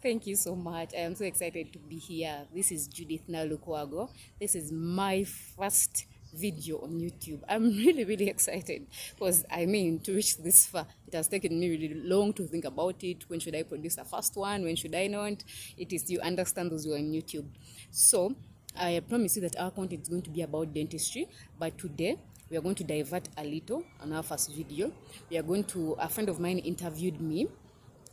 Thank you so much. I am so excited to be here. This is Judith Nalukwago. This is my first video on YouTube. I'm really excited because to reach this far, it has taken me really long to think about it. When should I produce a first one? When should I not? It is, you understand, those who are on YouTube. So I promise you that our content is going to be about dentistry, but today we are going to divert a little on our first video. A friend of mine interviewed me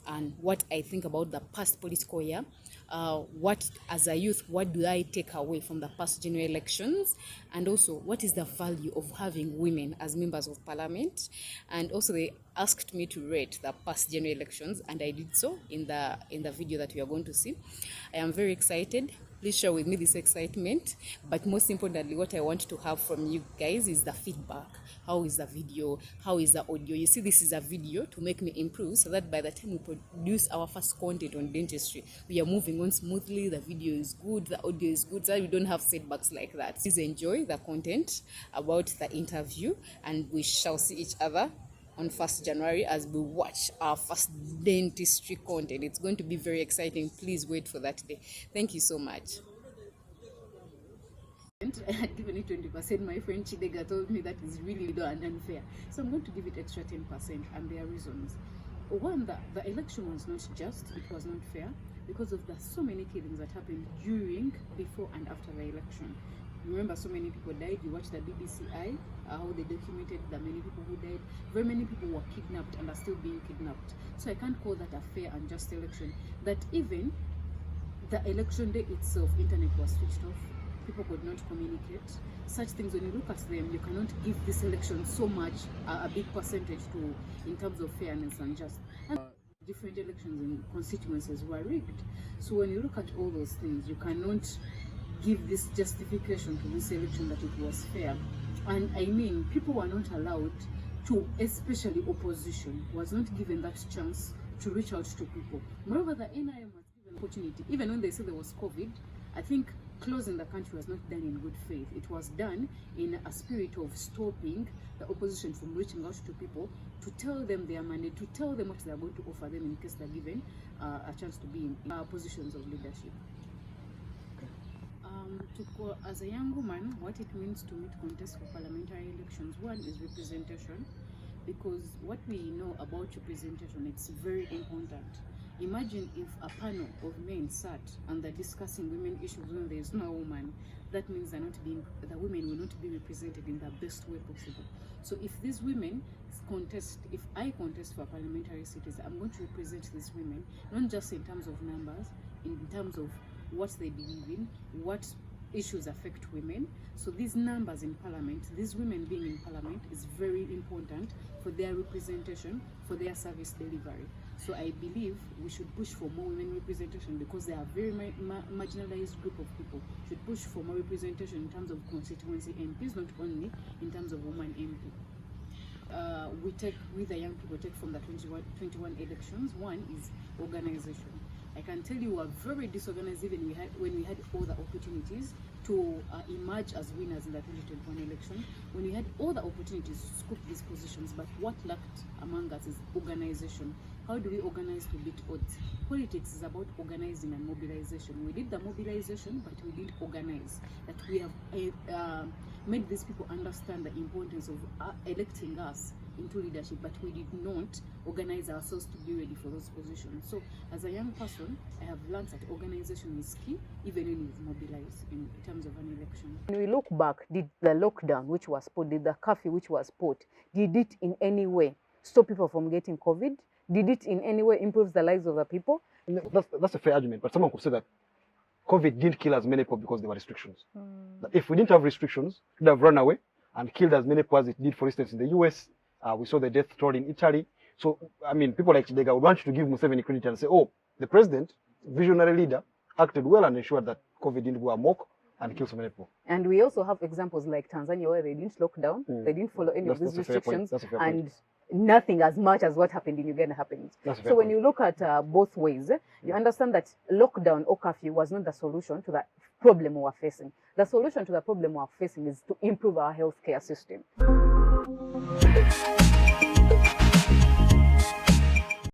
and what I think about the past political year. What, as a youth, what do I take away from the past general elections? And also, what is the value of having women as members of parliament? And also, they asked me to rate the past general elections, and I did so in the video that we are going to see. I am very excited. Please share with me this excitement. But most importantly, what I want to have from you guys is the feedback. How is the video? How is the audio? You see, this is a video to make me improve so that by the time we produce our first content on dentistry, we are moving on smoothly. The video is good, the audio is good, so that we don't have setbacks like that. Please enjoy the content about the interview, and we shall see each other on 1st January as we watch our first dentistry content. It's going to be very exciting. Please wait for that day. Thank you so much. I had given it 20%. My friend Chidega told me that is really and unfair. So I'm going to give it extra 10%, and there are reasons. One, the election was not just, it was not fair because of the so many killings that happened during, before and after the election. Remember, so many people died. You watch the BBCI, how they documented the many people who died. Very many people were kidnapped and are still being kidnapped. So I can't call that a fair and just election. That even the election day itself, internet was switched off. People could not communicate. Such things, when you look at them, you cannot give this election so much, a big percentage to, in terms of fairness and just. And different elections and constituencies were rigged. So when you look at all those things, you cannot give this justification to this election that it was fair. And people were not allowed to, especially opposition, was not given that chance to reach out to people. Moreover, the NIM was given opportunity. Even when they said there was COVID, I think closing the country was not done in good faith. It was done in a spirit of stopping the opposition from reaching out to people, to tell them their mandate, to tell them what they are going to offer them in case they're given a chance to be in positions of leadership. As a young woman, what it means to me to contest for parliamentary elections, one is representation, because what we know about representation, it's very important. Imagine if a panel of men sat and they're discussing women issues when there is no woman. That means the women will not be represented in the best way possible. So if these women contest, if I contest for parliamentary seats, I'm going to represent these women, not just in terms of numbers, in terms of what they believe in, what issues affect women. So these numbers in parliament, these women being in parliament, is very important for their representation, for their service delivery. So I believe we should push for more women representation, because they are a very marginalized group of people. Should push for more representation in terms of constituency MPs, not only in terms of woman MP. We the young people take from the 21 elections. One is organization. I can tell you we were very disorganized even when we had all the opportunities to emerge as winners in the 2021 election, when we had all the opportunities to scoop these positions. But what lacked among us is organization. How do we organize to beat odds? Politics is about organizing and mobilization. We did the mobilization, but we didn't organize. That we have made these people understand the importance of electing us into leadership, but we did not organize ourselves to be ready for those positions. So as a young person, I have learned that organization is key, even when you mobilize in terms of an election. When we look back, did the lockdown which was put, did the curfew which was put, did it in any way stop people from getting COVID? Did it in any way improve the lives of the people? That's a fair argument, but someone could say that COVID didn't kill as many people because there were restrictions. That if we didn't have restrictions, we'd have run away and killed as many people as it did, for instance, in the US. We saw the death toll in Italy. So, people like Chidega would want you to give Museveni credit and say, oh, the president, visionary leader, acted well and ensured that COVID didn't go amok and kill so many people. And we also have examples like Tanzania, where they didn't lock down, they didn't follow any of these restrictions, and nothing as much as what happened in Uganda happened. So when you look at both ways, you understand that lockdown or curfew was not the solution to the problem we're facing. The solution to the problem we're facing is to improve our healthcare system.